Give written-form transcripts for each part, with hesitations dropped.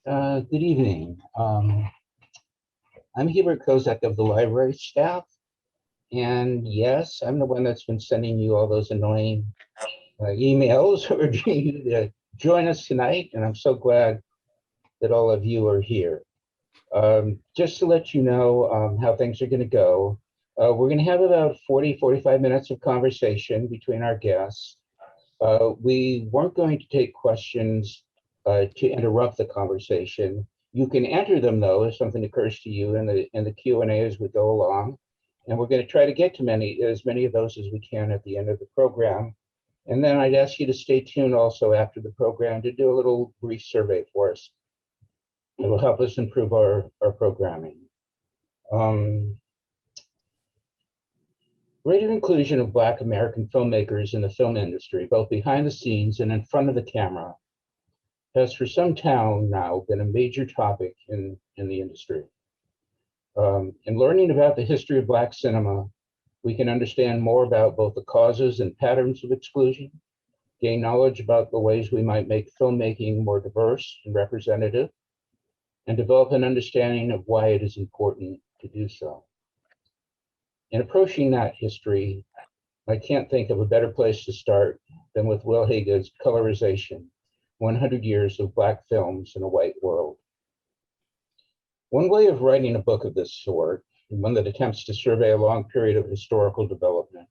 Good evening. I'm Hubert Kozak of the library staff, and yes, I'm the one that's been sending you all those annoying emails urging you to join us tonight, and I'm so glad that all of you are here. Just to let you know how things are going to go, we're going to have about 45 minutes of conversation between our guests. We weren't going to take questions to interrupt the conversation. You can enter them though if something occurs to you in the Q&A as we go along. And we're going to try to get to as many of those as we can at the end of the program. And then I'd ask you to stay tuned also after the program to do a little brief survey for us. It will help us improve our programming. Greater inclusion of Black American filmmakers in the film industry, both behind the scenes and in front of the camera, has for some time now been a major topic in the industry. In learning about the history of Black cinema, we can understand more about both the causes and patterns of exclusion, gain knowledge about the ways we might make filmmaking more diverse and representative, and develop an understanding of why it is important to do so. In approaching that history, I can't think of a better place to start than with Will Hage's Colorization, 100 Years of Black Films in a White World. One way of writing a book of this sort, and one that attempts to survey a long period of historical development,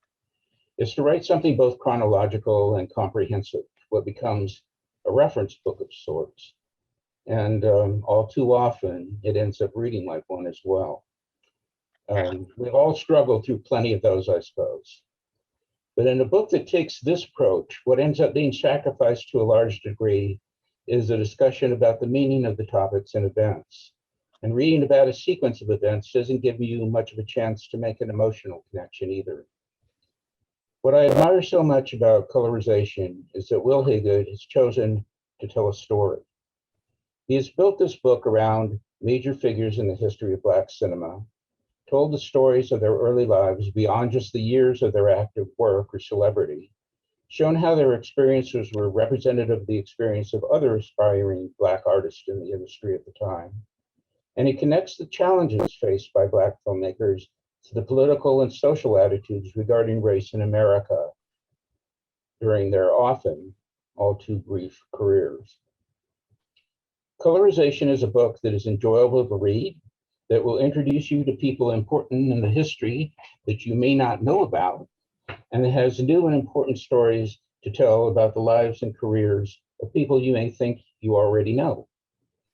is to write something both chronological and comprehensive, what becomes a reference book of sorts. And all too often, it ends up reading like one as well. We've all struggled through plenty of those, I suppose. But in a book that takes this approach, what ends up being sacrificed to a large degree is a discussion about the meaning of the topics and events. And reading about a sequence of events doesn't give you much of a chance to make an emotional connection either. What I admire so much about Colorization is that Will Haygood has chosen to tell a story. He has built this book around major figures in the history of Black cinema, told the stories of their early lives beyond just the years of their active work or celebrity, shown how their experiences were representative of the experience of other aspiring Black artists in the industry at the time. And he connects the challenges faced by Black filmmakers to the political and social attitudes regarding race in America during their often all too brief careers. Colorization is a book that is enjoyable to read, that will introduce you to people important in the history that you may not know about, and it has new and important stories to tell about the lives and careers of people you may think you already know.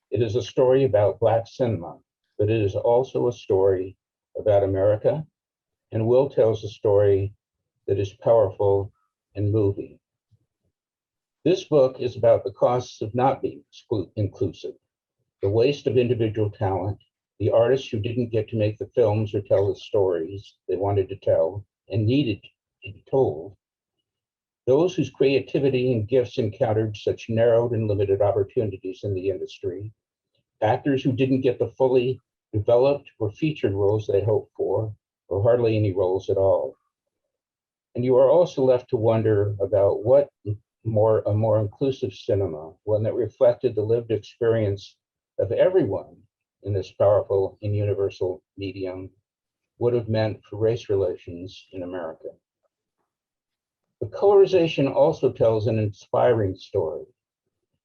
It is a story about Black cinema, but it is also a story about America, and Will tells a story that is powerful and moving. This book is about the costs of not being inclusive, the waste of individual talent, the artists who didn't get to make the films or tell the stories they wanted to tell and needed to be told, those whose creativity and gifts encountered such narrowed and limited opportunities in the industry, actors who didn't get the fully developed or featured roles they hoped for, or hardly any roles at all. And you are also left to wonder about what a more inclusive cinema, one that reflected the lived experience of everyone in this powerful and universal medium, would have meant for race relations in America. The Colorization also tells an inspiring story.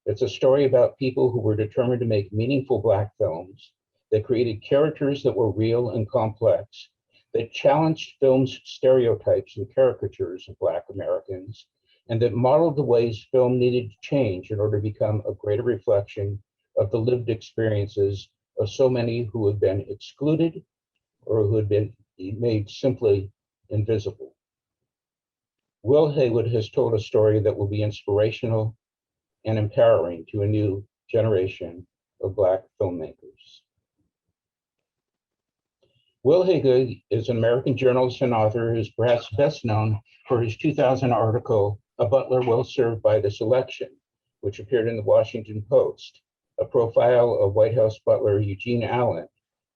It's a story about people who were determined to make meaningful Black films that created characters that were real and complex, that challenged film's stereotypes and caricatures of Black Americans, and that modeled the ways film needed to change in order to become a greater reflection of the lived experiences of so many who had been excluded or who had been made simply invisible. Will Haywood has told a story that will be inspirational and empowering to a new generation of Black filmmakers. Will Haygood is an American journalist and author who is perhaps best known for his 2000 article, A Butler Well Served by This Election, which appeared in the Washington Post, a profile of White House butler Eugene Allen,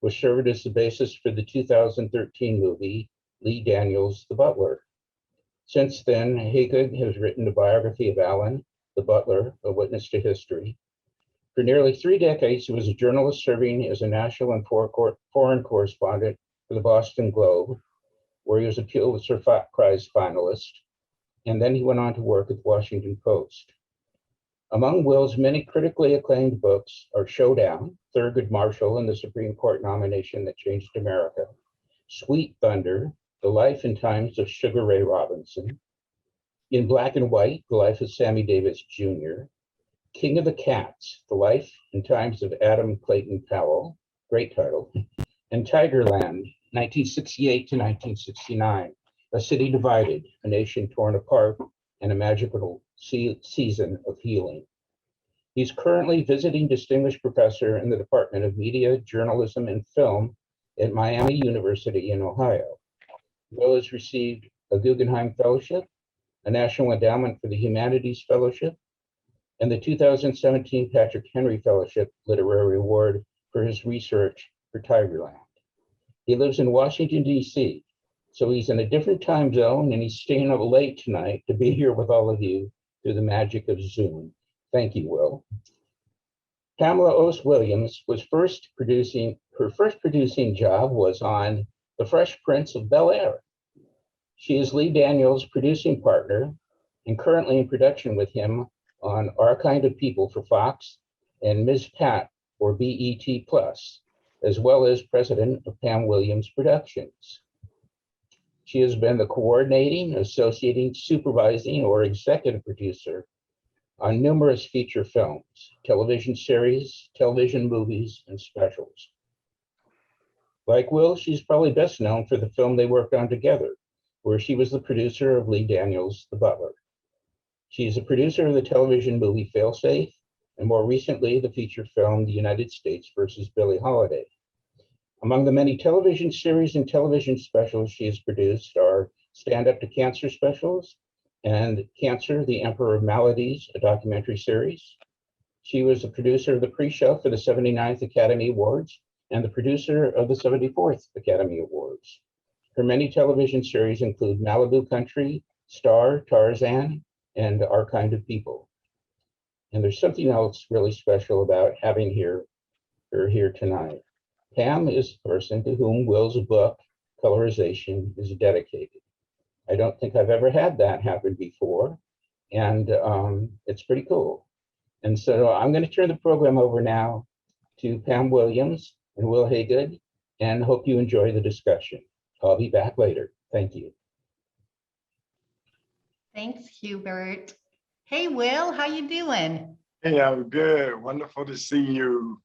which served as the basis for the 2013 movie, Lee Daniels' The Butler. Since then, Haygood has written a biography of Allen, the butler, A Witness to History, For nearly 3 decades, he was a journalist serving as a national and foreign correspondent for the Boston Globe, where he was a Pulitzer Prize finalist, and then he went on to work at the Washington Post. Among Will's many critically acclaimed books are Showdown, Thurgood Marshall and the Supreme Court Nomination That Changed America, Sweet Thunder, The Life and Times of Sugar Ray Robinson, In Black and White, The Life of Sammy Davis Jr., King of the Cats, The Life and Times of Adam Clayton Powell, great title, and Tigerland, 1968 to 1969, A City Divided, A Nation Torn Apart, and a Magical Season of Healing. He's currently visiting distinguished professor in the Department of Media, Journalism, and Film at Miami University in Ohio. Will has received a Guggenheim Fellowship, a National Endowment for the Humanities Fellowship, and the 2017 Patrick Henry Fellowship Literary Award for his research for Tigerland. He lives in Washington, D.C., so he's in a different time zone, and he's staying up late tonight to be here with all of you through the magic of Zoom. Thank you, Will. Pamela Oss Williams was her first producing job was on The Fresh Prince of Bel-Air. She is Lee Daniels' producing partner and currently in production with him on Our Kind of People for Fox and Ms. Pat for BET Plus, as well as president of Pam Williams Productions. She has been the coordinating, associating, supervising, or executive producer on numerous feature films, television series, television movies, and specials. Like Will, she's probably best known for the film they worked on together, where she was the producer of Lee Daniels' The Butler. She is a producer of the television movie Failsafe, and more recently, the feature film The United States versus Billie Holiday. Among the many television series and television specials she has produced are Stand Up to Cancer specials and Cancer, the Emperor of Maladies, a documentary series. She was the producer of the pre-show for the 79th Academy Awards and the producer of the 74th Academy Awards. Her many television series include Malibu Country, Star, Tarzan, and Our Kind of People. And there's something else really special about having her here tonight. Pam is the person to whom Will's book, Colorization, is dedicated. I don't think I've ever had that happen before, and it's pretty cool. And so I'm going to turn the program over now to Pam Williams and Will Haygood, and hope you enjoy the discussion. I'll be back later. Thank you. Thanks, Hubert. Hey, Will, how you doing? Hey, I'm good. Wonderful to see you.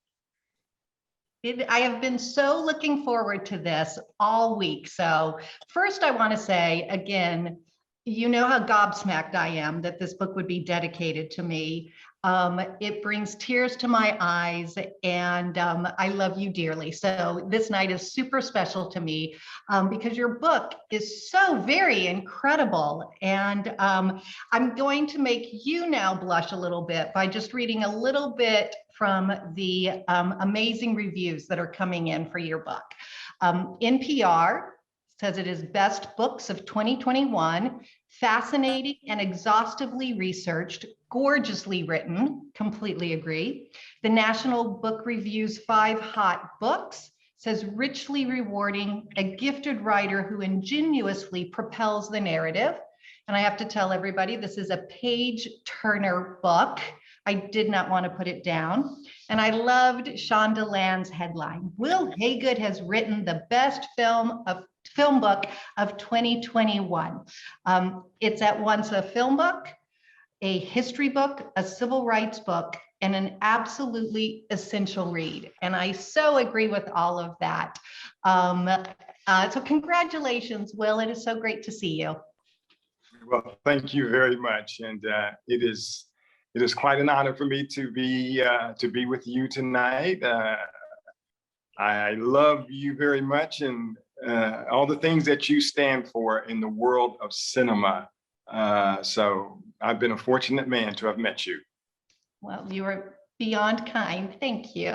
I have been so looking forward to this all week. So first I want to say, again, you know how gobsmacked I am that this book would be dedicated to me. It brings tears to my eyes, and I love you dearly. So this night is super special to me because your book is so very incredible. And I'm going to make you now blush a little bit by just reading a little bit from the amazing reviews that are coming in for your book. NPR says it is best books of 2021, fascinating and exhaustively researched, gorgeously written, completely agree. The National Book Review's 5 hot books says richly rewarding, a gifted writer who ingenuously propels the narrative. And I have to tell everybody, this is a page turner book. I did not want to put it down. And I loved Shonda Land's headline. Will Haygood has written the best film book of 2021. It's at once a film book, a history book, a civil rights book, and an absolutely essential read. And I so agree with all of that. So congratulations, Will. It is so great to see you. Well, thank you very much. And it is quite an honor for me to be with you tonight. I love you very much, and all the things that you stand for in the world of cinema. So I've been a fortunate man to have met you. Well, you are beyond kind. Thank you.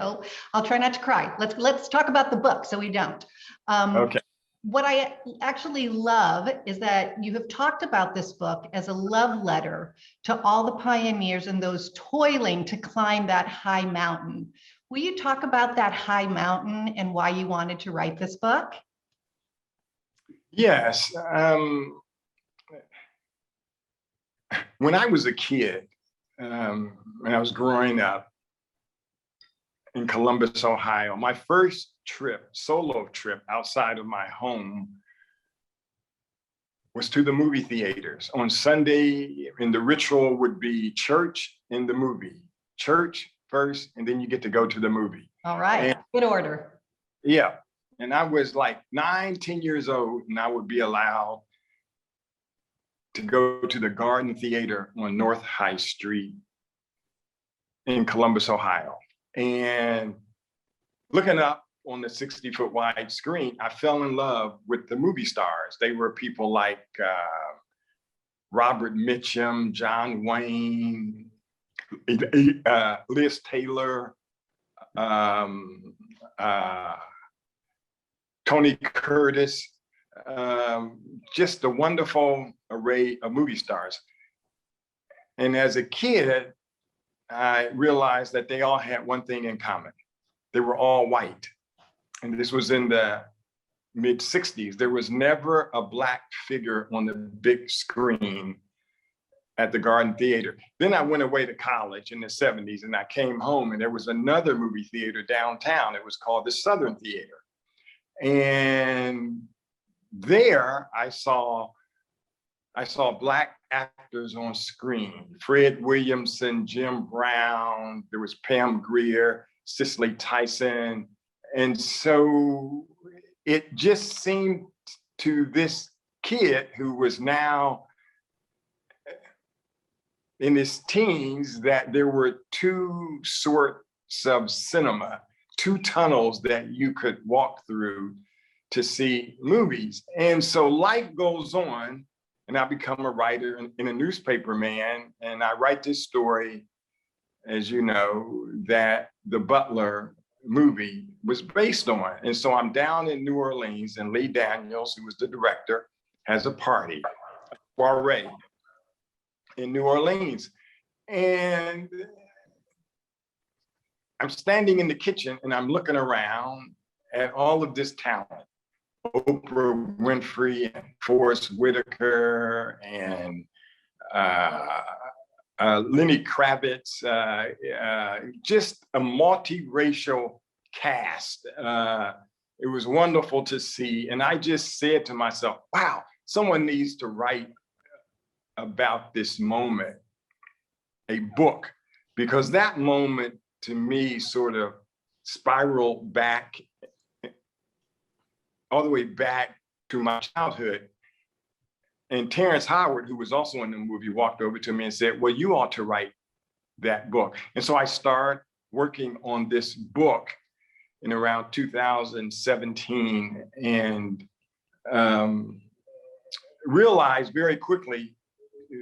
I'll try not to cry. Let's talk about the book so we don't. Okay. what I actually love is that you have talked about this book as a love letter to all the pioneers and those toiling to climb that high mountain. Will you talk about that high mountain and why you wanted to write this book? Yes. When I was a kid, when I was growing up in Columbus, Ohio, my first trip, solo trip outside of my home was to the movie theaters. On Sunday, and the ritual would be church and the movie. Church first, and then you get to go to the movie. All right, and, good order. Yeah, and I was like 9, 10 years old, and I would be allowed to go to the Garden Theater on North High Street in Columbus, Ohio. And looking up on the 60-foot wide screen, I fell in love with the movie stars. They were people like Robert Mitchum, John Wayne, Liz Taylor, Tony Curtis, just a wonderful array of movie stars. And as a kid, I realized that they all had one thing in common. They were all white. And this was in the mid 60s. There was never a Black figure on the big screen at the Garden Theater. Then I went away to college in the 70s, and I came home, and there was another movie theater downtown. It was called the Southern Theater. And there I saw Black actors on screen: Fred Williamson, Jim Brown, there was Pam Grier, Cicely Tyson. And so it just seemed to this kid who was now in his teens that there were two sorts of cinema, two tunnels that you could walk through to see movies. And so life goes on, and I become a writer and a newspaper man, and I write this story, as you know, that the Butler movie was based on. And so I'm down in New Orleans, and Lee Daniels, who was the director, has a party, a soiree in New Orleans. And I'm standing in the kitchen, and I'm looking around at all of this talent: Oprah Winfrey and Forrest Whitaker and Lenny Kravitz, just a multiracial cast. It was wonderful to see. And I just said to myself, wow, someone needs to write about this moment, a book, because that moment to me sort of spiraled back, all the way back to my childhood. And Terrence Howard, who was also in the movie, walked over to me and said, well, you ought to write that book. And so I started working on this book in around 2017, and realized very quickly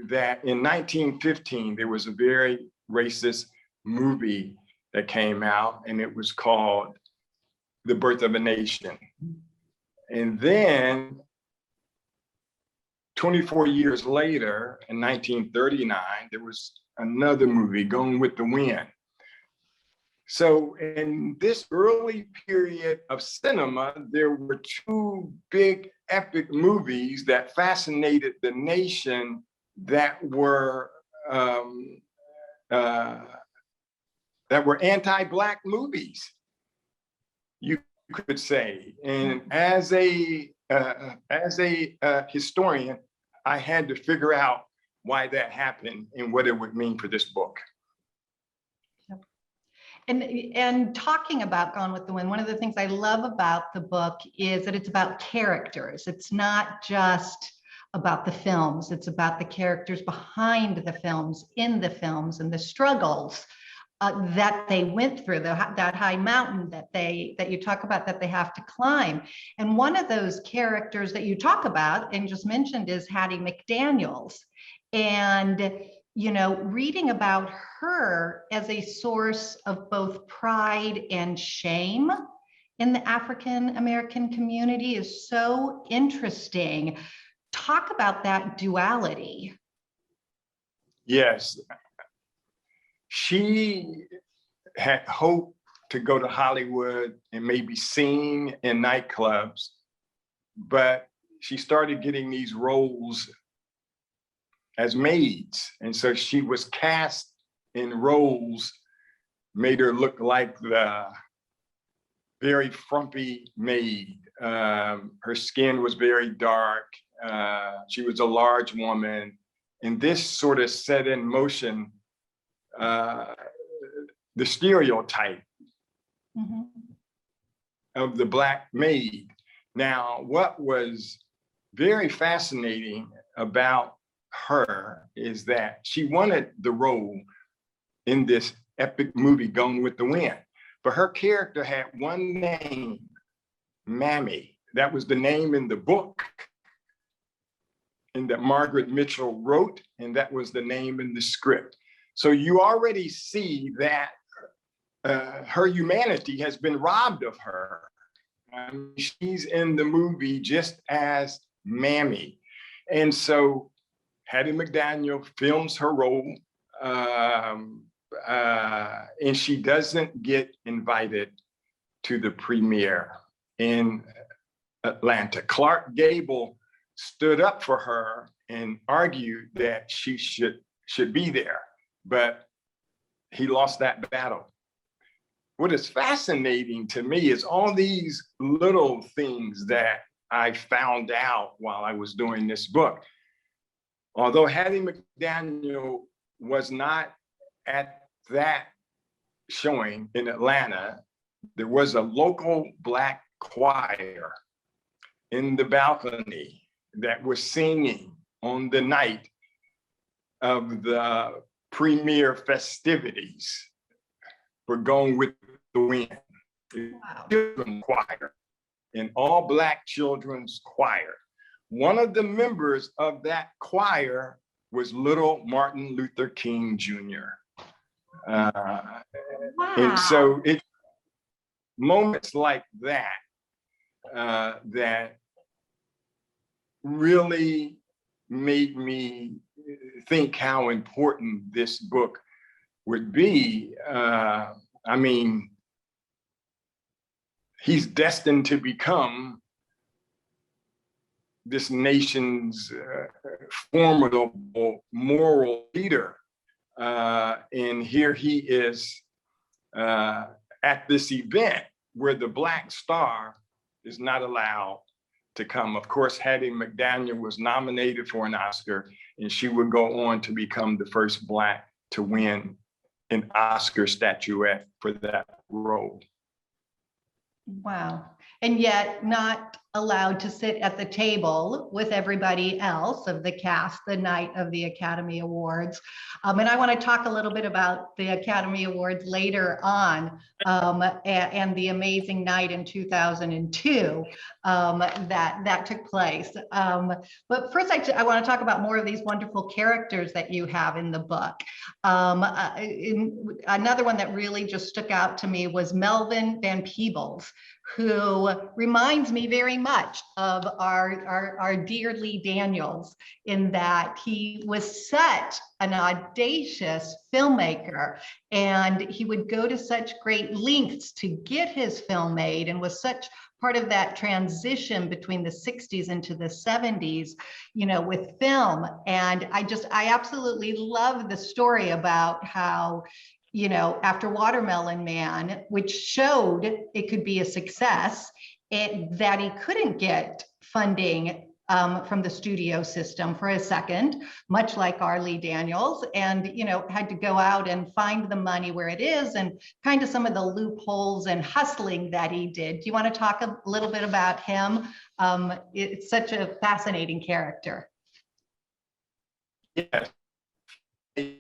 that in 1915, there was a very racist movie that came out, and it was called The Birth of a Nation. And then 24 years later, in 1939, there was another movie, Gone with the Wind. So in this early period of cinema, there were two big epic movies that fascinated the nation that were anti-Black movies, you could say. And as a historian, I had to figure out why that happened and what it would mean for this book. And talking about Gone with the Wind, one of the things I love about the book is that it's about characters. It's not just about the films. It's about the characters behind the films, in the films, and the struggles that they went through, that high mountain that you talk about that they have to climb. And one of those characters that you talk about and just mentioned is Hattie McDaniels. And you know, reading about her as a source of both pride and shame in the African American community is so interesting. Talk about that duality. Yes, she had hoped to go to Hollywood and maybe sing in nightclubs, but she started getting these roles as maids. And so she was cast in roles, made her look like the very frumpy maid. Her skin was very dark. She was a large woman. And this sort of set in motion the stereotype of the Black maid. Now, what was very fascinating about her is that she wanted the role in this epic movie, Gone with the Wind, but her character had one name, Mammy. That was the name in the book and that Margaret Mitchell wrote, and that was the name in the script. So you already see that her humanity has been robbed of her. She's in the movie just as Mammy. And so Hattie McDaniel films her role, and she doesn't get invited to the premiere in Atlanta. Clark Gable stood up for her and argued that she should be there, but he lost that battle. What is fascinating to me is all these little things that I found out while I was doing this book. Although Hattie McDaniel was not at that showing in Atlanta, there was a local Black choir in the balcony that was singing on the night of the premiere festivities for Gone with the Wind. Wow. Children's choir, an all Black children's choir. One of the members of that choir was little Martin Luther King Jr. Wow. And so it's moments like that that really made me think how important this book would be. I mean, he's destined to become this nation's formidable moral leader. And here he is at this event where the Black star is not allowed to come. Of course, Hattie McDaniel was nominated for an Oscar, and she would go on to become the first Black to win an Oscar statuette for that role. Wow. And yet not allowed to sit at the table with everybody else of the cast the night of the Academy Awards. And I want to talk a little bit about the Academy Awards later on, and the amazing night in 2002 that took place. But first, I want to talk about more of these wonderful characters that you have in the book. Another one that really just stuck out to me was Melvin Van Peebles, who reminds me very much of our dear Lee Daniels, in that he was such an audacious filmmaker, and he would go to such great lengths to get his film made, and was such part of that transition between the 60s into the 70s, you know, with film. And I absolutely love the story about how, you know, after Watermelon Man, which showed it could be a success, that he couldn't get funding from the studio system for a second, much like our Lee Daniels, and, you know, had to go out and find the money where it is, and kind of some of the loopholes and hustling that he did. Do you want to talk a little bit about him? It's such a fascinating character. Yes, it's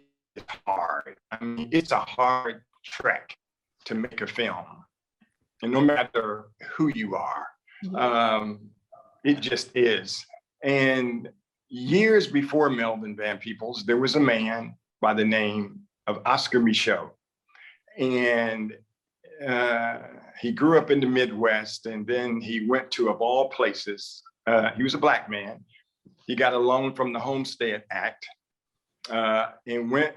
hard. I mean, it's a hard trek to make a film, and no matter who you are, it just is. And years before Melvin Van Peebles, there was a man by the name of Oscar Micheaux. And he grew up in the Midwest, and then he went to, of all places, he was a Black man. He got a loan from the Homestead Act and went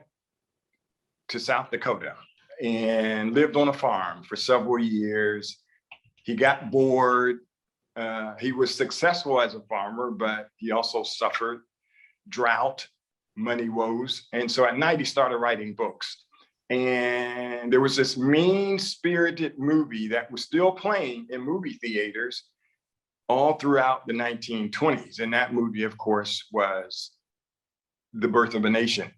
to South Dakota and lived on a farm for several years. He got bored. He was successful as a farmer, but he also suffered drought, money woes. And so at night he started writing books. And there was this mean-spirited movie that was still playing in movie theaters all throughout the 1920s. And that movie, of course, was The Birth of a Nation.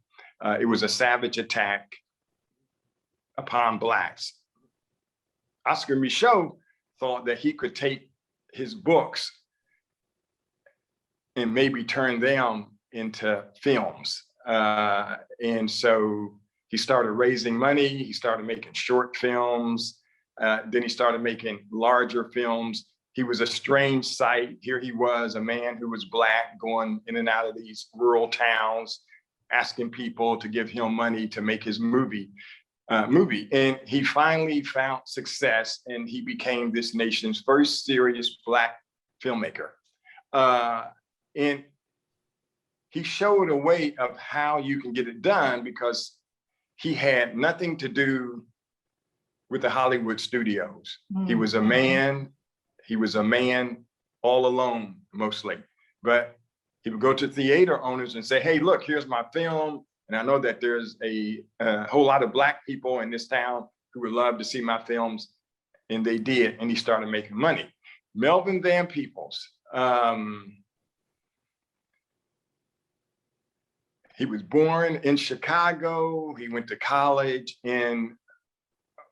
It was a savage attack upon Blacks. Oscar Micheaux thought that he could take his books and maybe turn them into films. And so he started raising money. He started making short films. Then he started making larger films. He was a strange sight. Here he was, a man who was Black, going in and out of these rural towns, asking people to give him money to make his movie. And he finally found success, and he became this nation's first serious Black filmmaker. And he showed a way of how you can get it done, because he had nothing to do with the Hollywood studios. He was a man. He was a man all alone, mostly. But he would go to theater owners and say, hey, look, here's my film. And I know that there's a whole lot of Black people in this town who would love to see my films. And they did, and he started making money. Melvin Van Peebles. He was born in Chicago. He went to college in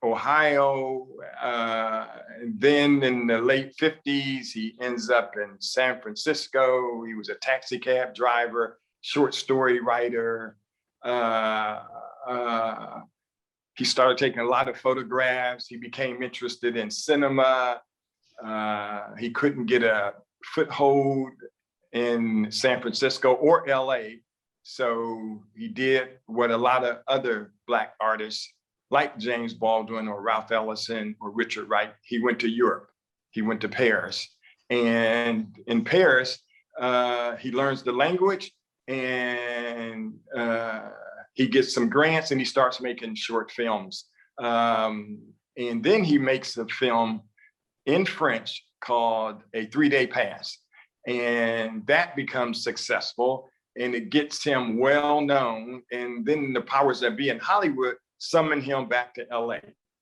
Ohio. And then in the late 50s, he ends up in San Francisco. He was a taxi cab driver, short story writer. He started taking a lot of photographs. He became interested in cinema. He couldn't get a foothold in San Francisco or LA. So he did what a lot of other Black artists like James Baldwin or Ralph Ellison or Richard Wright. He went to Europe. He went to Paris. And in Paris, he learns the language, and he gets some grants, and he starts making short films. And then he makes a film in French called A 3-Day Pass. And that becomes successful, and it gets him well known. And then the powers that be in Hollywood summon him back to LA.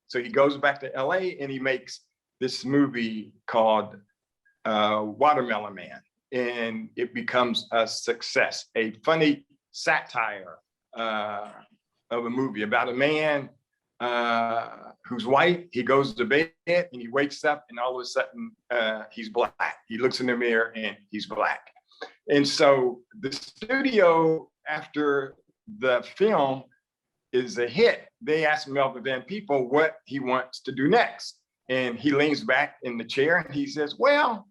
So he goes back to LA, and he makes this movie called Watermelon Man. And it becomes a success, a funny satire of a movie about a man who's white. He goes to bed and he wakes up, and all of a sudden he's Black. He looks in the mirror and he's Black. And so the studio, after the film is a hit, they ask Melvin Van Peebles what he wants to do next. And he leans back in the chair and he says, well,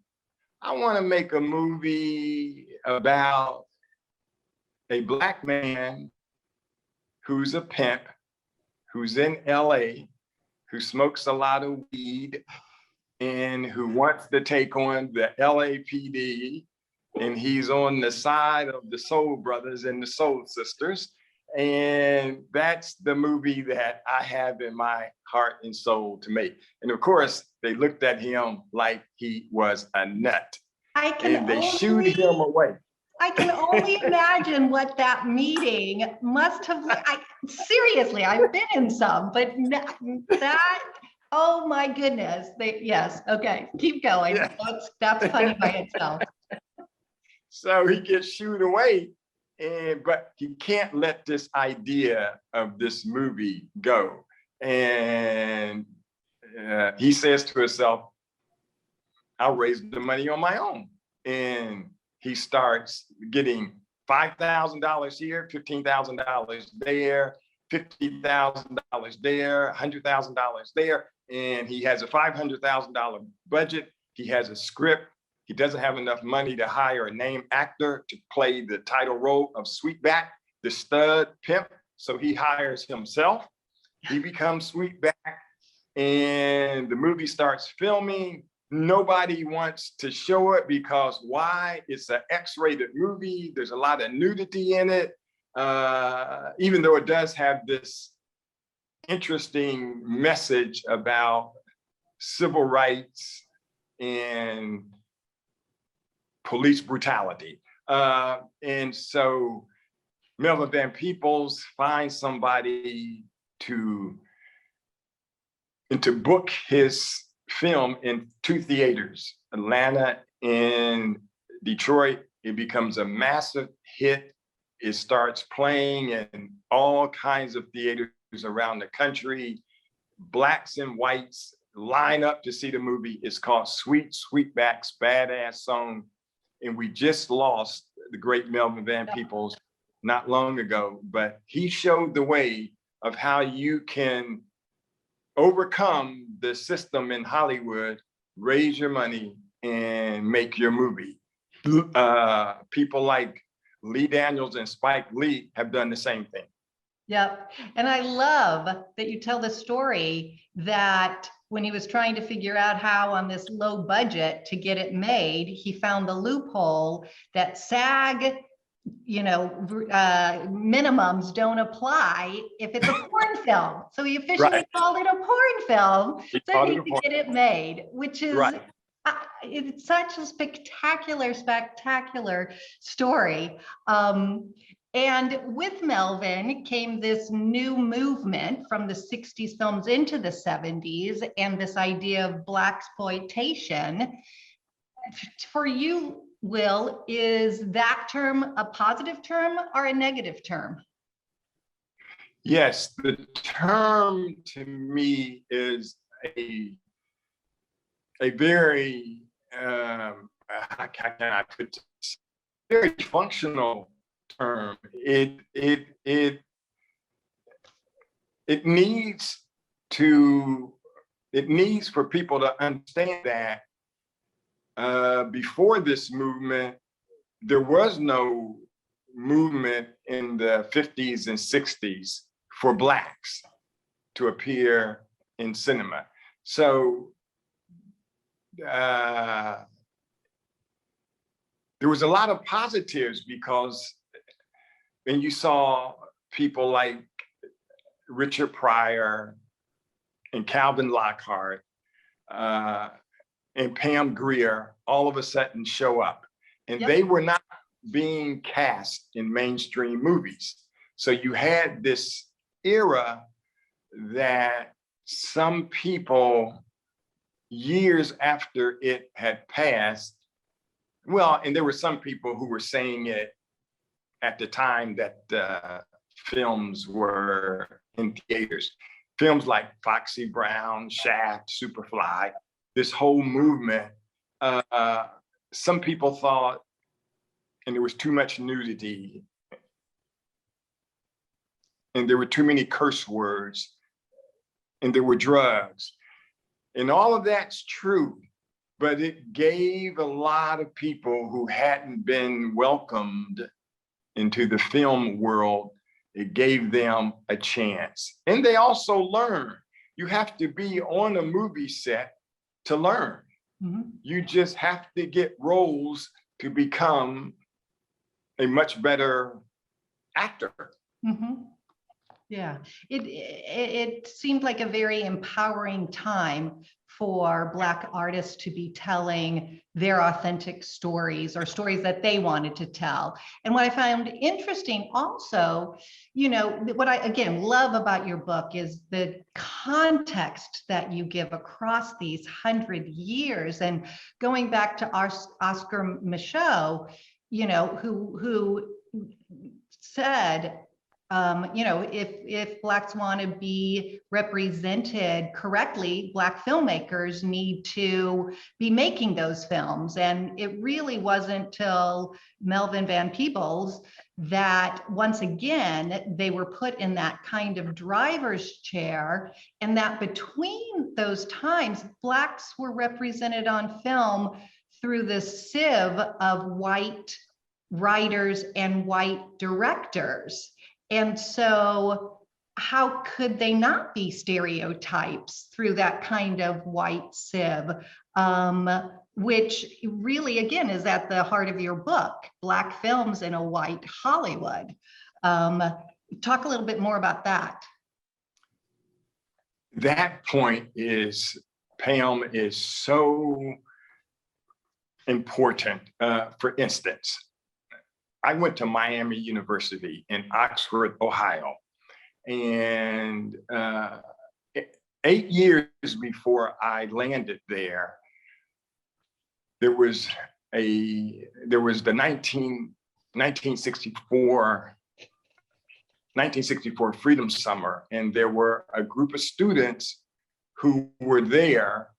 I want to make a movie about a Black man who's a pimp, who's in LA, who smokes a lot of weed, and who wants to take on the LAPD. And he's on the side of the Soul Brothers and the Soul Sisters. And that's the movie that I have in my heart and soul to make. And of course, they looked at him like he was a nut. And they shooed him away. I can only imagine what that meeting must have, seriously, I've been in some, but that, oh my goodness. Yes, okay, keep going. Yeah. That's funny by itself. So he gets shooed away, but he can't let this idea of this movie go. And he says to himself, I'll raise the money on my own. And he starts getting $5,000 here, $15,000 there, $50,000 there, $100,000 there. And he has a $500,000 budget. He has a script. He doesn't have enough money to hire a named actor to play the title role of Sweetback, the stud pimp. So he hires himself. He becomes Sweetback. and the movie starts filming. Nobody wants to show it because why? It's an X-rated movie. There's a lot of nudity in it, even though it does have this interesting message about civil rights and police brutality. And so Melvin Van Peebles finds somebody to book his film in 2 theaters, Atlanta and Detroit. It becomes a massive hit. It starts playing in all kinds of theaters around the country. Blacks and whites line up to see the movie. It's called Sweet Sweetback's Badass Song. And we just lost the great Melvin Van Peebles not long ago, but he showed the way of how you can overcome the system in Hollywood, raise your money, and make your movie. People like Lee Daniels and Spike Lee have done the same thing. Yep. And I love that you tell the story that when he was trying to figure out how on this low budget to get it made, he found the loophole that SAG, minimums don't apply if it's a porn film. So he officially called it a porn film so he could get it made, which is it's such a spectacular story. And with Melvin came this new movement from the 60s films into the 70s and this idea of blaxploitation. For you, Will, is that term a positive term or a negative term? Yes, the term to me is a very, how can I put this? Very functional term. It needs for people to understand that before this movement, there was no movement in the 50s and 60s for Blacks to appear in cinema. So there was a lot of positives because when you saw people like Richard Pryor and Calvin Lockhart and Pam Grier all of a sudden show up, and they were not being cast in mainstream movies. So you had this era that some people, years after it had passed, well, and there were some people who were saying it at the time that films were in theaters. Films like Foxy Brown, Shaft, Superfly, this whole movement, some people thought, and there was too much nudity, and there were too many curse words, and there were drugs. And all of that's true, but it gave a lot of people who hadn't been welcomed into the film world, it gave them a chance. And they also learned. You have to be on a movie set to learn. Mm-hmm. You just have to get roles to become a much better actor. Mm-hmm. Yeah, it seemed like a very empowering time for Black artists to be telling their authentic stories or stories that they wanted to tell. And what I found interesting also, what I, again, love about your book is the context that you give across these 100 years. And going back to Oscar Micheaux, who said, if Blacks want to be represented correctly, Black filmmakers need to be making those films. And it really wasn't till Melvin Van Peebles that once again, they were put in that kind of driver's chair, and that between those times, Blacks were represented on film through the sieve of white writers and white directors. And so how could they not be stereotypes through that kind of white sieve, which really, again, is at the heart of your book, Black films in a white Hollywood. Talk a little bit more about that. That point is, Pam, is so important. For instance, I went to Miami University in Oxford, Ohio, and 8 years before I landed there, there was the 1964 Freedom Summer, and there were a group of students who were there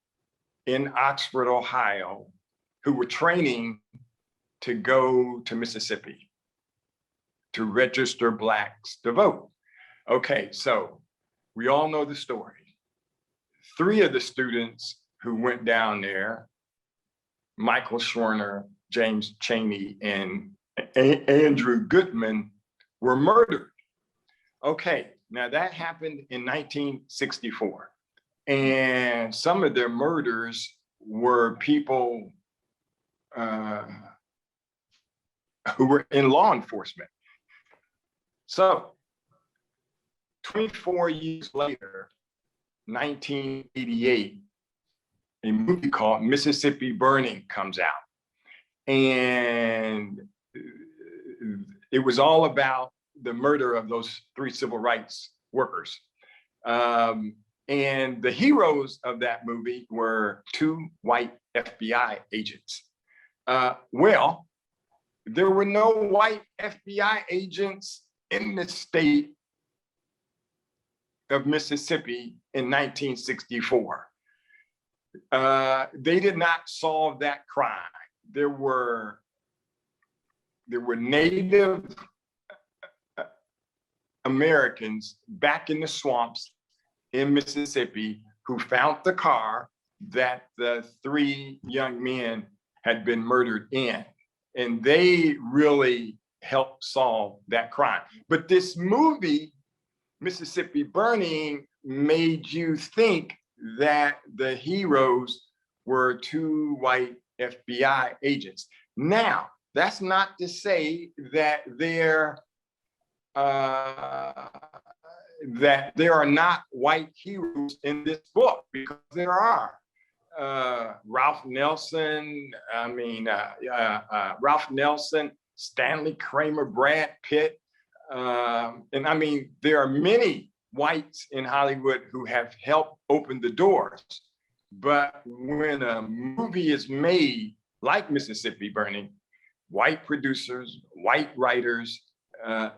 in Oxford, Ohio, who were training to go to Mississippi to register Blacks to vote. Okay, so we all know the story. 3 of the students who went down there, Michael Schwerner, James Chaney, and Andrew Goodman, were murdered. Okay, now that happened in 1964. And some of their murders were people who were in law enforcement. So 24 years later, 1988, a movie called Mississippi Burning comes out. And it was all about the murder of those 3 civil rights workers. And the heroes of that movie were 2 white FBI agents. Well, there were no white FBI agents in the state of Mississippi in 1964. They did not solve that crime. There were Native Americans back in the swamps in Mississippi who found the car that the 3 young men had been murdered in. And they really helped solve that crime. But this movie, Mississippi Burning, made you think that the heroes were 2 white FBI agents. Now, that's not to say that there are not white heroes in this book, because there are. Ralph Nelson, Stanley Kramer, Brad Pitt. And I mean, there are many whites in Hollywood who have helped open the doors. But when a movie is made like Mississippi Burning, white producers, white writers,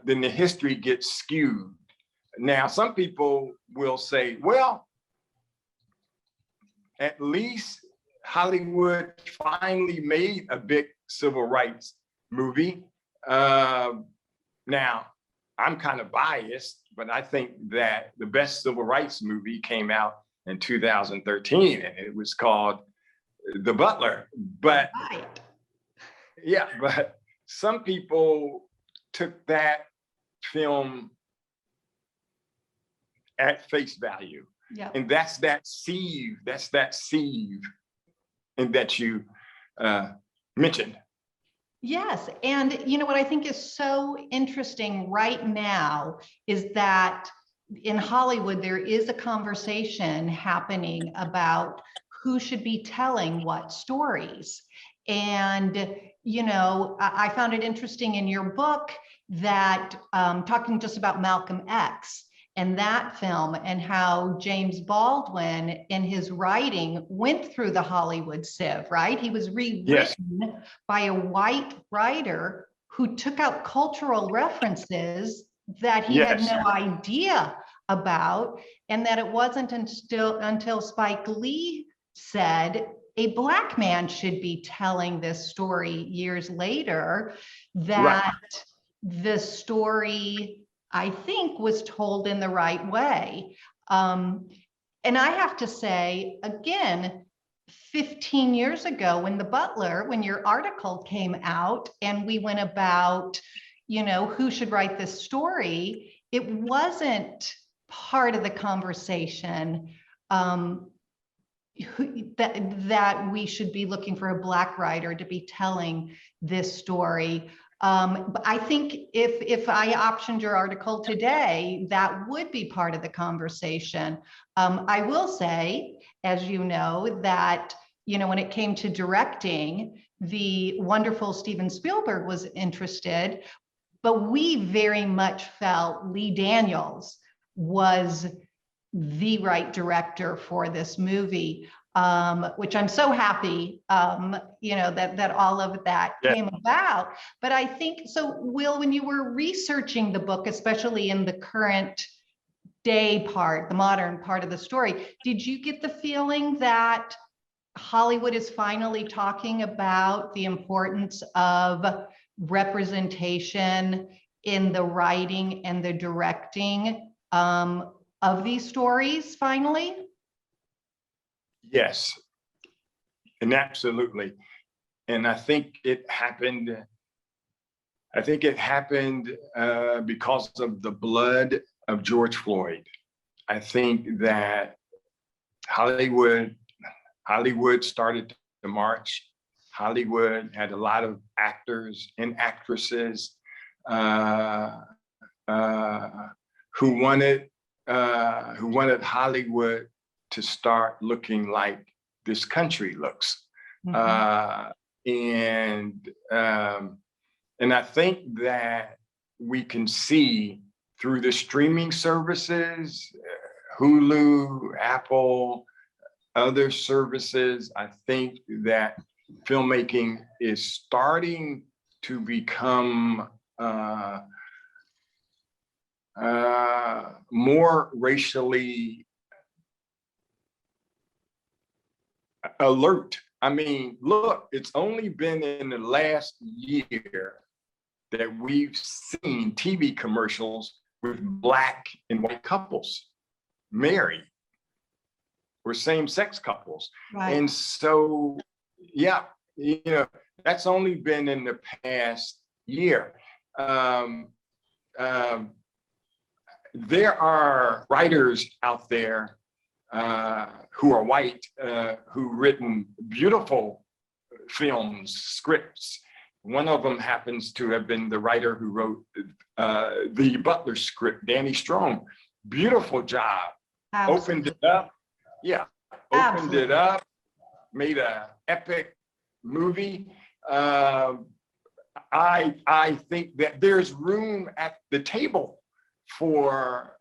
then the history gets skewed. Now, some people will say, well, at least Hollywood finally made a big civil rights movie. Now, I'm kind of biased, but I think that the best civil rights movie came out in 2013, and it was called The Butler. But yeah, but some people took that film at face value. Yeah. And that's that sieve, and that you mentioned. Yes, and you know what I think is so interesting right now is that in Hollywood, there is a conversation happening about who should be telling what stories. And, you know, I found it interesting in your book that talking just about Malcolm X and that film and how James Baldwin in his writing went through the Hollywood sieve, right? He was rewritten by a white writer who took out cultural references that he had no idea about, and that it wasn't until Spike Lee said a Black man should be telling this story years later that the story, I think, was told in the right way. And I have to say, again, 15 years ago when when your article came out and we went about, you know, who should write this story, it wasn't part of the conversation, that we should be looking for a Black writer to be telling this story. But I think if I optioned your article today, that would be part of the conversation. I will say, as you know, that, you know, when it came to directing, the wonderful Steven Spielberg was interested, but we very much felt Lee Daniels was the right director for this movie, which I'm so happy, you know, that all of that came about. But I think, so Will, when you were researching the book, especially in the current day part, the modern part of the story, did you get the feeling that Hollywood is finally talking about the importance of representation in the writing and the directing of these stories finally? Yes, and absolutely. And I think it happened because of the blood of George Floyd. I think that Hollywood started to march. Hollywood had a lot of actors and actresses who wanted Hollywood to start looking like this country looks. Mm-hmm. And I think that we can see through the streaming services, Hulu, Apple, other services, I think that filmmaking is starting to become more racially alert. I mean, look, it's only been in the last year that we've seen TV commercials with Black and white couples married, or same-sex couples. Right. And so, yeah, you know, that's only been in the past year. There are writers out there who are white, who've written beautiful films, scripts. One of them happens to have been the writer who wrote the Butler script, Danny Strong. Beautiful job. Absolutely. Opened it up. Yeah, opened Absolutely. It up, made an epic movie. I think that there's room at the table for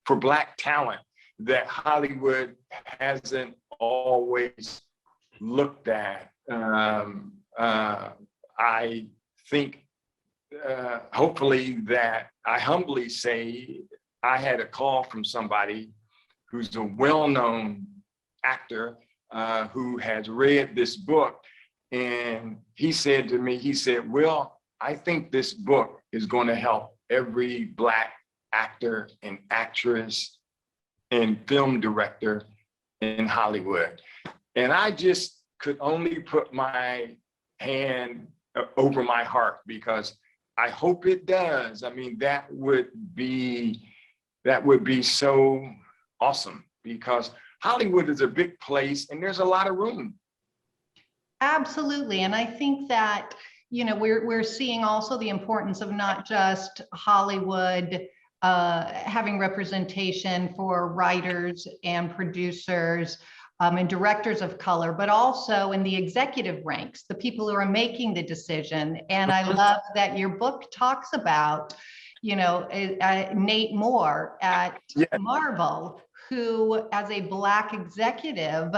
Black talent that Hollywood hasn't always looked at. I think hopefully that I humbly say I had a call from somebody who's a well-known actor who has read this book, and he said to me, he said, "Will, I think this book is going to help every Black actor and actress and film director in Hollywood." And I just could only put my hand over my heart, because I hope it does. I mean, that would be so awesome, because Hollywood is a big place and there's a lot of room. Absolutely. And I think that, you know, we're seeing also the importance of not just Hollywood having representation for writers and producers and directors of color, but also in the executive ranks, the people who are making the decision. And I love that your book talks about, you know, Nate Moore at Marvel, who as a Black executive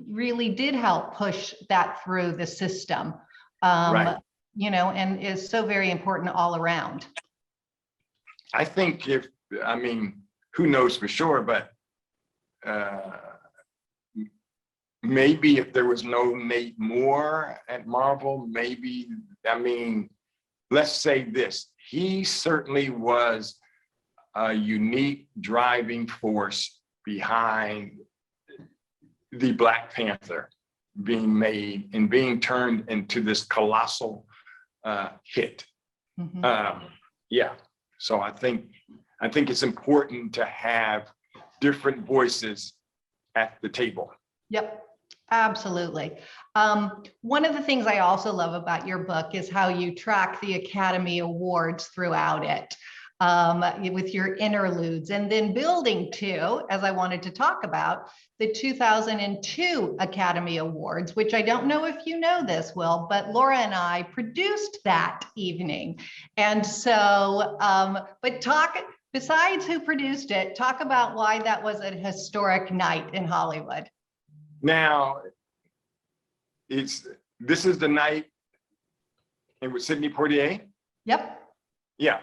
really did help push that through the system, right. You know, and is so very important all around. I think I mean, who knows for sure, but maybe if there was no Nate Moore at Marvel, maybe, I mean, let's say this, he certainly was a unique driving force behind the Black Panther being made and being turned into this colossal hit. Yeah, so I think it's important to have different voices at the table. Yep, absolutely. One of the things I also love about your book is how you track the Academy Awards throughout it, with your interludes, and then building to, as I wanted to talk about, the 2002 Academy Awards, which I don't know if you know this, Will, but Laura and I produced that evening. And so, but besides who produced it, talk about why that was a historic night in Hollywood. Now, this is the night and with Sidney Poitier. Yep. Yeah.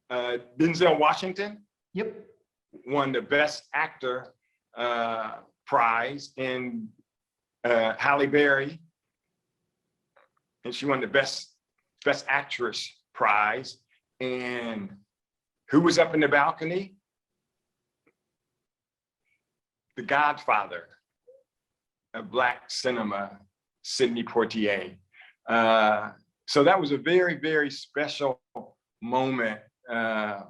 Denzel Washington. Yep. Won the Best Actor prize, and Halle Berry, and she won the Best Actress prize. And who was up in the balcony? The godfather of Black cinema, Sidney Poitier. So that was a very, very special moment. I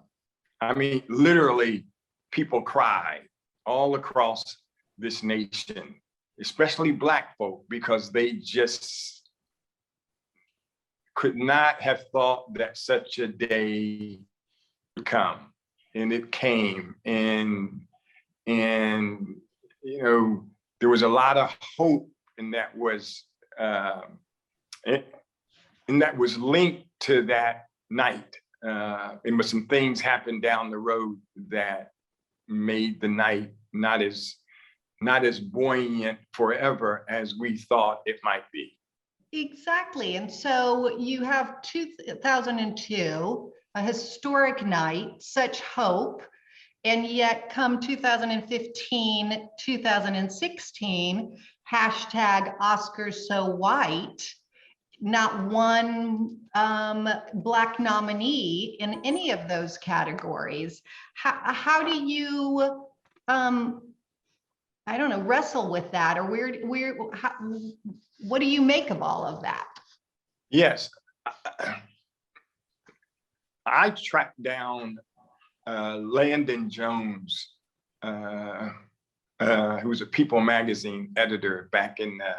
mean, literally, people cried all across this nation, especially Black folk, because they just could not have thought that such a day would come. And it came. And you know, there was a lot of hope, and that was linked to that night. And some things happened down the road that made the night not as buoyant forever as we thought it might be. Exactly. And so you have 2002, a historic night, such hope, and yet come 2015, 2016, hashtag Oscars so white, not one Black nominee in any of those categories. How do you, I don't know, wrestle with that, or what do you make of all of that? Yes, I tracked down Landon Jones, who was a People magazine editor back in the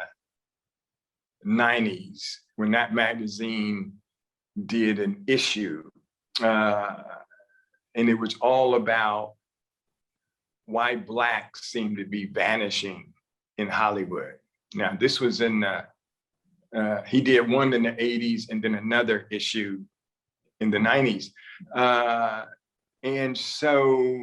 90s, when that magazine did an issue, and it was all about why Blacks seem to be vanishing in Hollywood. Now, this was in he did one in the 80s and then another issue in the 90s. And so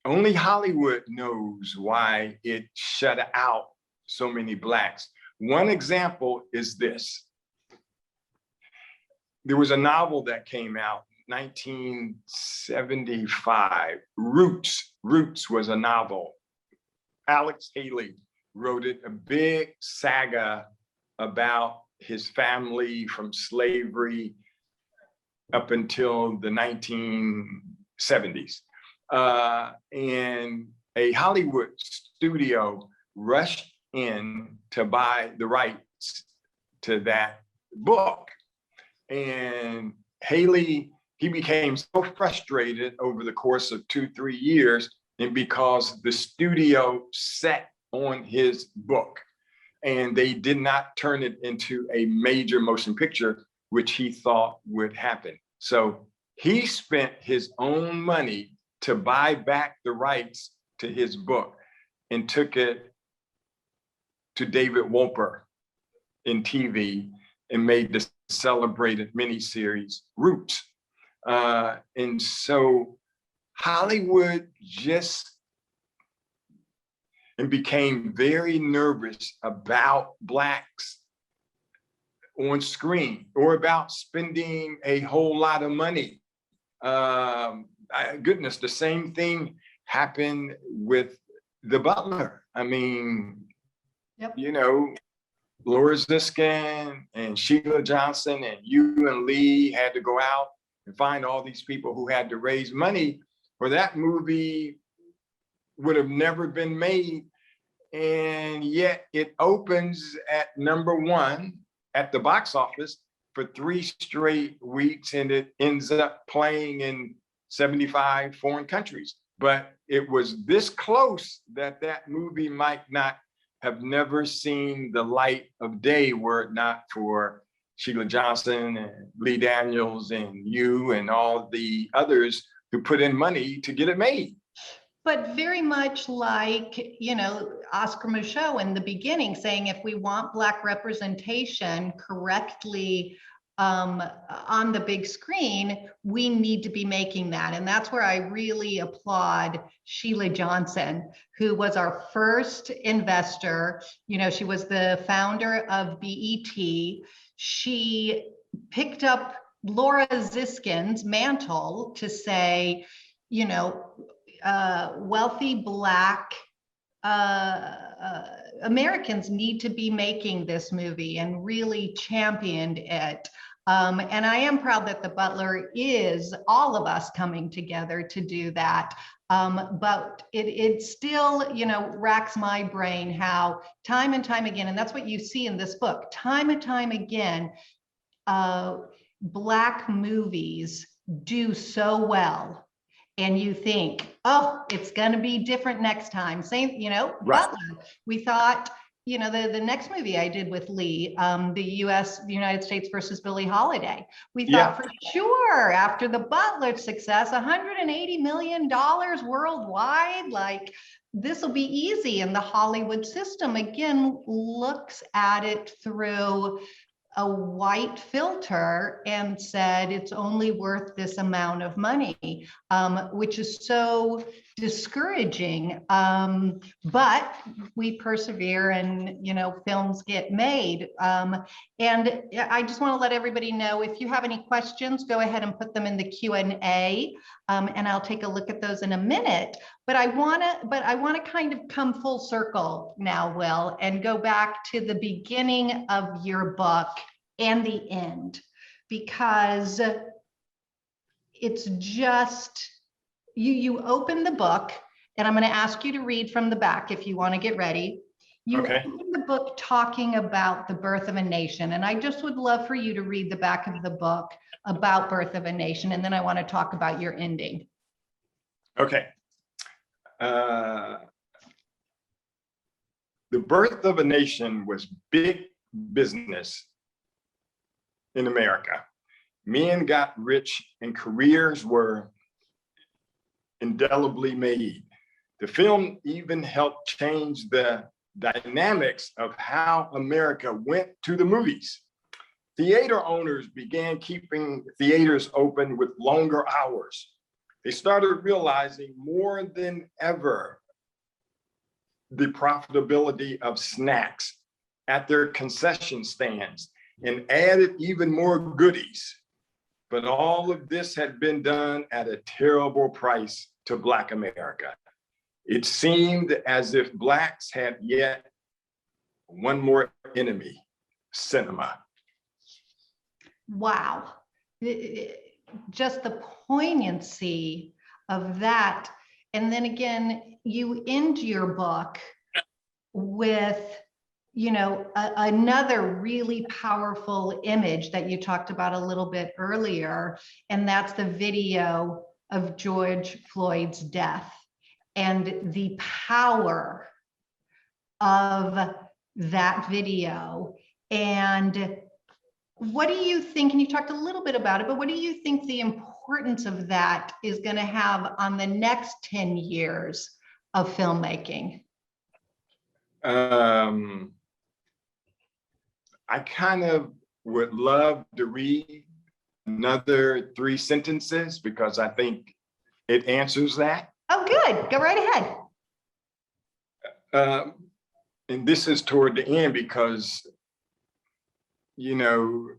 only Hollywood knows why it shut out so many Blacks. One example is this. There was a novel that came out 1975, Roots. Roots was a novel. Alex Haley wrote it, a big saga about his family from slavery up until the 1970s. And a Hollywood studio rushed in to buy the rights to that book. And Haley, he became so frustrated over the course of 2-3 years, and because the studio sat on his book and they did not turn it into a major motion picture, which he thought would happen. So he spent his own money to buy back the rights to his book and took it to David Wolper in TV and made the celebrated miniseries Roots. And so Hollywood just became very nervous about Blacks on screen or about spending a whole lot of money. Goodness, the same thing happened with The Butler. I mean, yep. You know, Laura Ziskin and Sheila Johnson and you and Lee had to go out and find all these people who had to raise money, or that movie would have never been made. and yet it opens at #1 at the box office for 3 straight weeks, and it ends up playing in 75 foreign countries. But it was this close that that movie might not have never seen the light of day were it not for Sheila Johnson and Lee Daniels and you and all the others who put in money to get it made. But very much like, you know, Oscar Micheaux in the beginning saying, if we want Black representation correctly on the big screen, we need to be making that. And that's where I really applaud Sheila Johnson, who was our first investor. You know, she was the founder of BET. She picked up Laura Ziskin's mantle to say, you know, wealthy Black Americans need to be making this movie, and really championed it. And I am proud that The Butler is all of us coming together to do that. But it still, you know, racks my brain how time and time again, and that's what you see in this book, time and time again, Black movies do so well. And you think, oh, it's going to be different next time. Same, you know, right. Butler. We thought, you know, the next movie I did with Lee, the United States versus Billie Holiday. We thought for sure after the Butler success, $180 million worldwide, like this will be easy. And the Hollywood system again looks at it through a white filter and said it's only worth this amount of money, which is so discouraging. But we persevere, and you know, films get made. And I just want to let everybody know, if you have any questions, go ahead and put them in the Q&A, and I'll take a look at those in a minute. But I want to kind of come full circle now, Will, and go back to the beginning of your book and the end, because it's just, you open the book, and I'm going to ask you to read from the back if you want to get ready. You open the book talking about the birth of a nation, and I just would love for you to read the back of the book about Birth of a Nation, and then I want to talk about your ending. Okay. The Birth of a Nation was big business in America. Men got rich and careers were indelibly made. The film even helped change the dynamics of how America went to the movies. Theater owners began keeping theaters open with longer hours. They started realizing more than ever the profitability of snacks at their concession stands, and added even more goodies. But all of this had been done at a terrible price to Black America. It seemed as if Blacks had yet one more enemy: cinema. Wow. Just the poignancy of that. And then again, you end your book with, you know, another really powerful image that you talked about a little bit earlier, and that's the video of George Floyd's death and the power of that video. And what do you think, and you talked a little bit about it, but what do you think the importance of that is going to have on the next 10 years of filmmaking? I kind of would love to read another 3 sentences because I think it answers that. Oh, good. Go right ahead. And this is toward the end because, you know,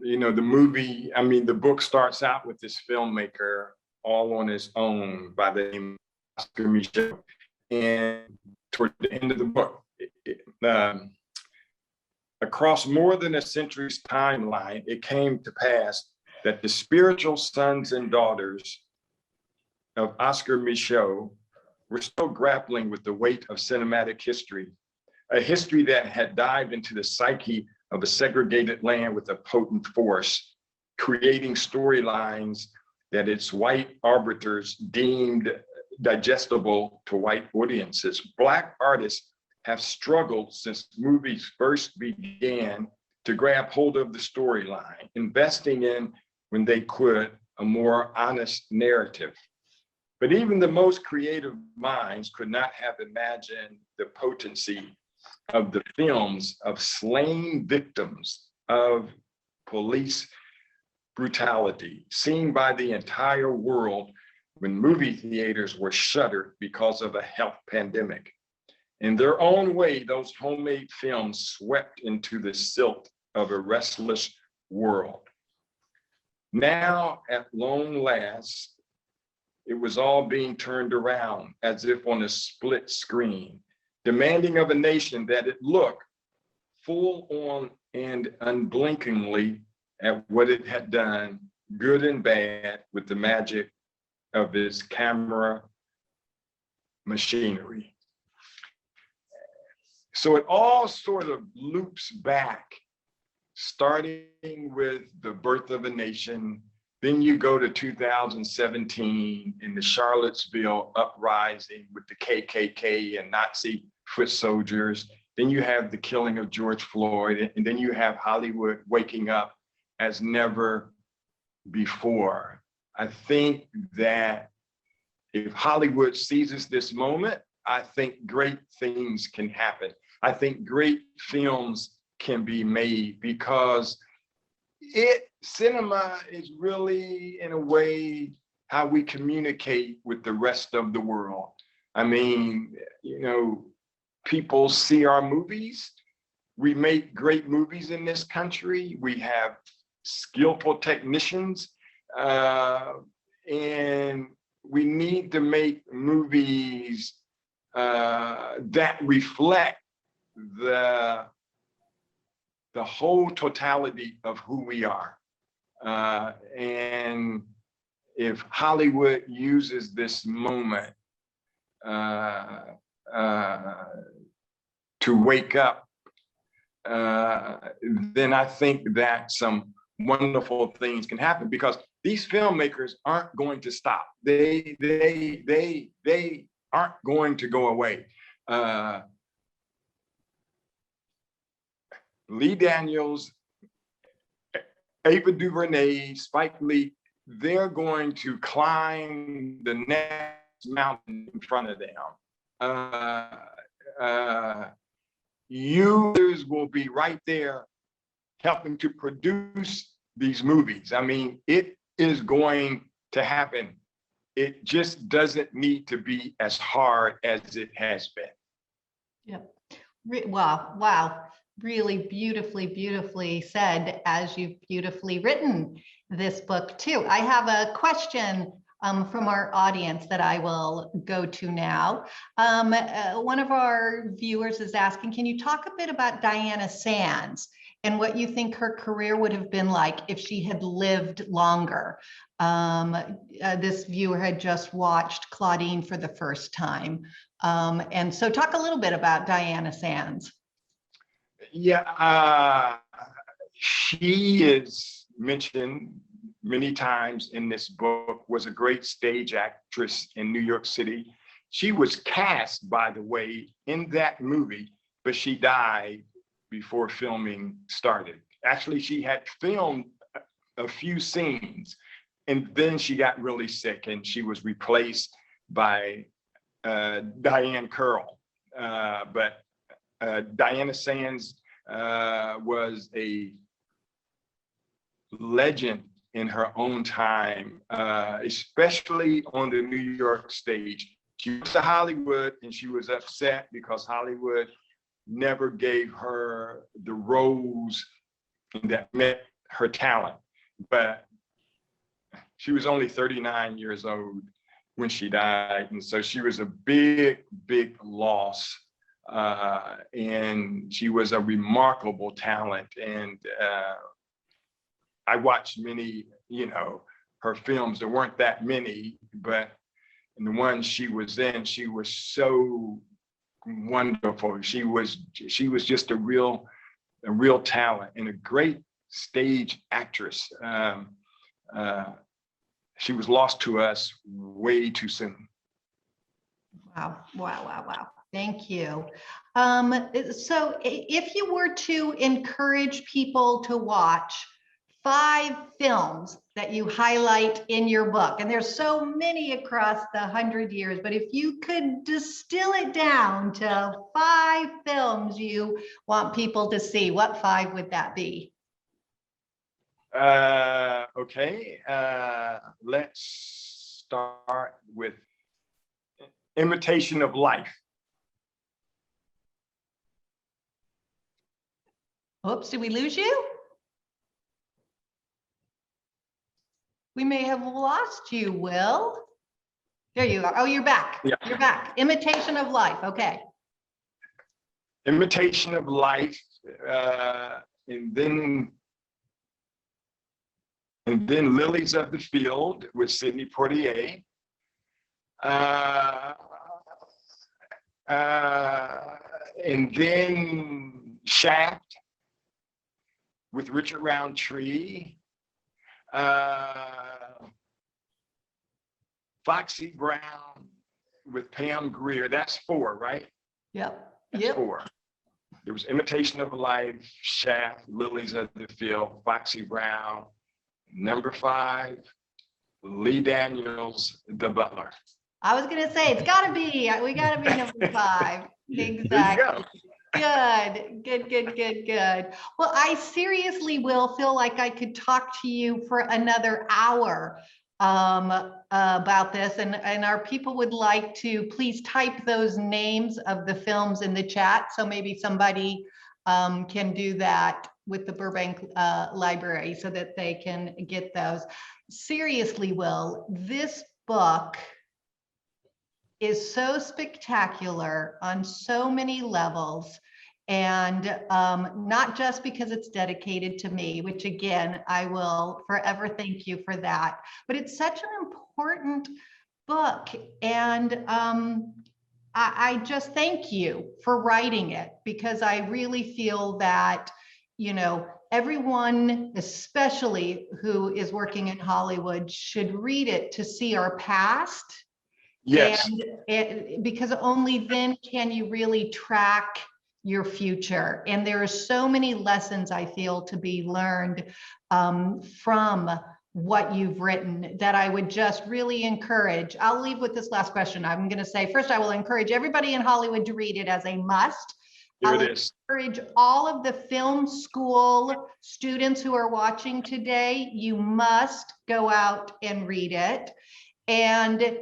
the movie, I mean, the book starts out with this filmmaker all on his own by the name of Oscar Micheaux. And toward the end of the book, across more than a century's timeline, it came to pass that the spiritual sons and daughters of Oscar Micheaux were still grappling with the weight of cinematic history, a history that had dived into the psyche of a segregated land with a potent force, creating storylines that its white arbiters deemed digestible to white audiences. Black artists have struggled since movies first began to grab hold of the storyline, investing in, when they could, a more honest narrative. But even the most creative minds could not have imagined the potency of the films of slain victims of police brutality, seen by the entire world when movie theaters were shuttered because of a health pandemic. In their own way, those homemade films swept into the silt of a restless world. Now, at long last, it was all being turned around as if on a split screen, demanding of a nation that it look full on and unblinkingly at what it had done, good and bad, with the magic of its camera machinery. So it all sort of loops back, starting with the birth of a nation. Then you go to 2017 in the Charlottesville uprising with the KKK and Nazi foot soldiers. Then you have the killing of George Floyd, and then you have Hollywood waking up as never before. I think that if Hollywood seizes this moment, I think great things can happen. I think great films can be made because cinema is really, in a way, how we communicate with the rest of the world. I mean, you know, people see our movies. We make great movies in this country. We have skillful technicians, and we need to make movies that reflect the whole totality of who we are. And if Hollywood uses this moment to wake up, then I think that some wonderful things can happen, because these filmmakers aren't going to stop. They aren't going to go away. Lee Daniels, Ava DuVernay, Spike Lee, they're going to climb the next mountain in front of them. Users will be right there helping to produce these movies. I mean, it is going to happen. It just doesn't need to be as hard as it has been. Yep. Wow. Really beautifully said, as you've beautifully written this book too. I have a question from our audience that I will go to now. One of our viewers is asking, can you talk a bit about Diana Sands and what you think her career would have been like if she had lived longer? This viewer had just watched Claudine for the first time. And so talk a little bit about Diana Sands. Yeah, she is mentioned many times in this book, was a great stage actress in New York City. She was cast, by the way, in that movie, but she died before filming started. Actually, she had filmed a few scenes, and then she got really sick and she was replaced by Diane Curl. But Diana Sands was a legend in her own time, especially on the New York stage. She went to Hollywood and she was upset because Hollywood never gave her the roles that met her talent. But she was only 39 years old when she died. And so she was a big loss. And she was a remarkable talent. And I watched many, her films. There weren't that many, but and the one she was in, she was so wonderful. She was just a real talent and a great stage actress. She was lost to us way too soon. Wow, wow, wow, wow. Thank you. So if you were to encourage people to watch 5 films that you highlight in your book, and there's so many across the 100 years, but if you could distill it down to 5 films you want people to see, what 5 would that be? Okay, let's start with Imitation of Life. Oops, did we lose you? We may have lost you, Will. There you are. Oh, you're back. Yeah. You're back. Imitation of Life. Okay. Imitation of Life, and then Lilies of the Field with Sidney Poitier. And then Shaft with Richard Roundtree. Foxy Brown with Pam Grier. That's 4, right? Yep. That's 4. There was Imitation of Life, Shaft, Lilies of the Field, Foxy Brown. Number 5, Lee Daniels, The Butler. I was going to say, we got to be number 5. Exactly. There you go. Good. Well, I seriously will feel like I could talk to you for another hour about this, and our people would like to please type those names of the films in the chat, so maybe somebody can do that with the Burbank Library so that they can get those. Seriously, Will, this book is so spectacular on so many levels, and not just because it's dedicated to me, which again, I will forever thank you for that, but it's such an important book, and I just thank you for writing it, because I really feel that, everyone, especially who is working in Hollywood, should read it to see our past. Yes. And because only then can you really track your future. And there are so many lessons I feel to be learned from what you've written that I would just really encourage. I'll leave with this last question. I'm going to say, first, I will encourage everybody in Hollywood to read it as a must. Here it is. Encourage all of the film school students who are watching today, you must go out and read it. And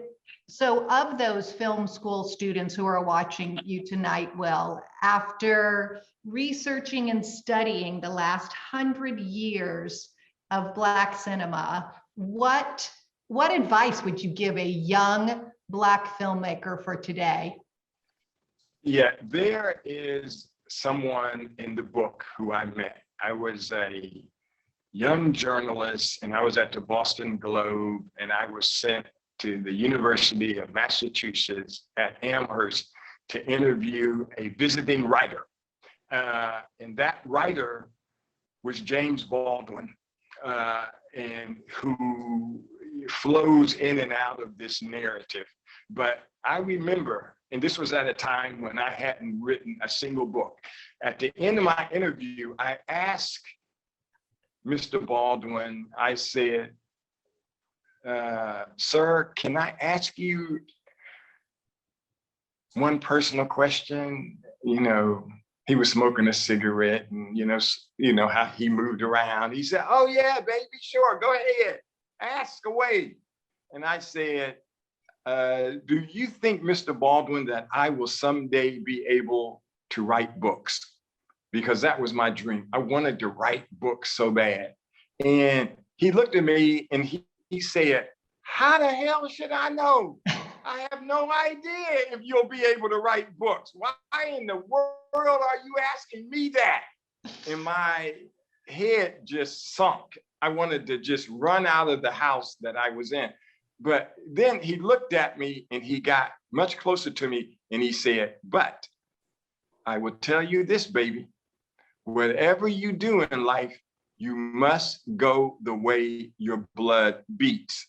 so of those film school students who are watching you tonight, Will, after researching and studying the last 100 years of Black cinema, what advice would you give a young Black filmmaker for today? Yeah, there is someone in the book who I met. I was a young journalist, and I was at the Boston Globe, and I was sent to the University of Massachusetts at Amherst to interview a visiting writer. And that writer was James Baldwin, and who flows in and out of this narrative. But I remember, and this was at a time when I hadn't written a single book. At the end of my interview, I asked Mr. Baldwin, I said, sir, can I ask you one personal question? He was smoking a cigarette, and you know how he moved around. He said, oh yeah, baby, sure, go ahead, ask away. And I said, do you think, Mr. Baldwin, that I will someday be able to write books? Because that was my dream. I wanted to write books so bad. And he looked at me and he said, how the hell should I know? I have no idea if you'll be able to write books. Why in the world are you asking me that? And my head just sunk. I wanted to just run out of the house that I was in. But then he looked at me and he got much closer to me and he said, but I will tell you this, baby, whatever you do in life, you must go the way your blood beats.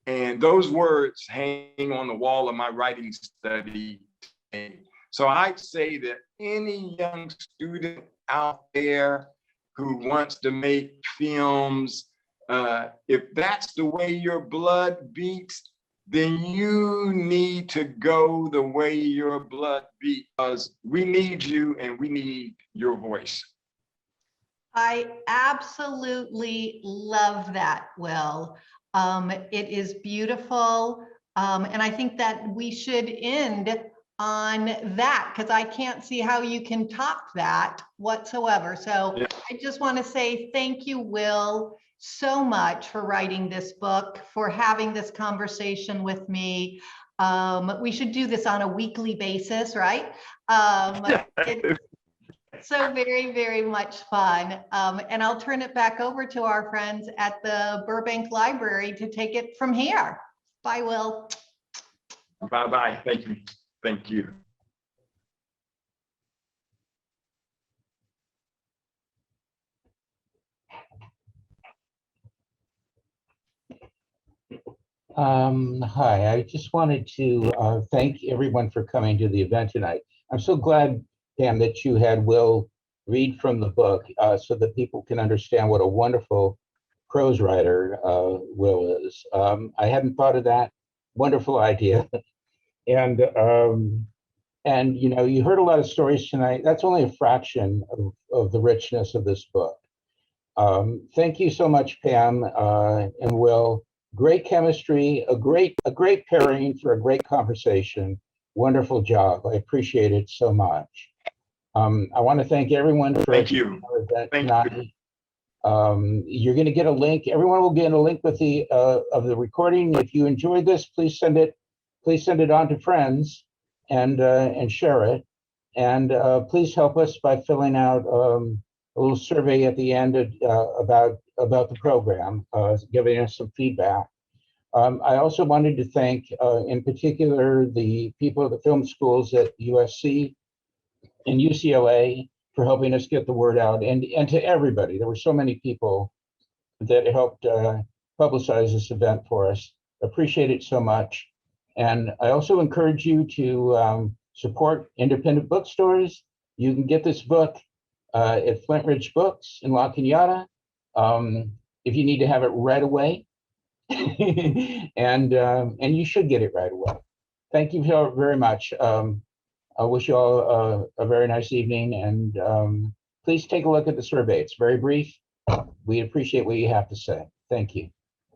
And those words hang on the wall of my writing study. So I'd say that any young student out there who wants to make films, if that's the way your blood beats, then you need to go the way your blood beats, because we need you and we need your voice. I absolutely love that, Will. It is beautiful. And I think that we should end on that, because I can't see how you can top that whatsoever. So yeah. I just want to say thank you, Will, so much for writing this book, for having this conversation with me. We should do this on a weekly basis, right? It's so very, very much fun. And I'll turn it back over to our friends at the Burbank Library to take it from here. Bye, Will. Bye-bye. Thank you. Thank you. Hi, I just wanted to thank everyone for coming to the event tonight. I'm so glad, Pam, that you had Will read from the book so that people can understand what a wonderful prose writer Will is. I hadn't thought of that. Wonderful idea. And you know, you heard a lot of stories tonight. That's only a fraction of the richness of this book. Thank you so much, Pam and Will. Great chemistry, a great pairing for a great conversation. Wonderful job. I appreciate it so much. I want to thank everyone for thank you. Tonight. You're going to get a link. Everyone will get a link with the of the recording. If you enjoyed this, please send it on to friends and share it. And please help us by filling out a little survey at the end about the program, giving us some feedback. I also wanted to thank, in particular, the people at the film schools at USC and UCLA for helping us get the word out, and to everybody. There were so many people that helped publicize this event for us. Appreciate it so much. And I also encourage you to support independent bookstores. You can get this book at Flint Ridge Books in La Cañada if you need to have it right away. and you should get it right away. Thank you very much. I wish you all a very nice evening, and please take a look at the survey. It's very brief. We appreciate what you have to say. Thank you.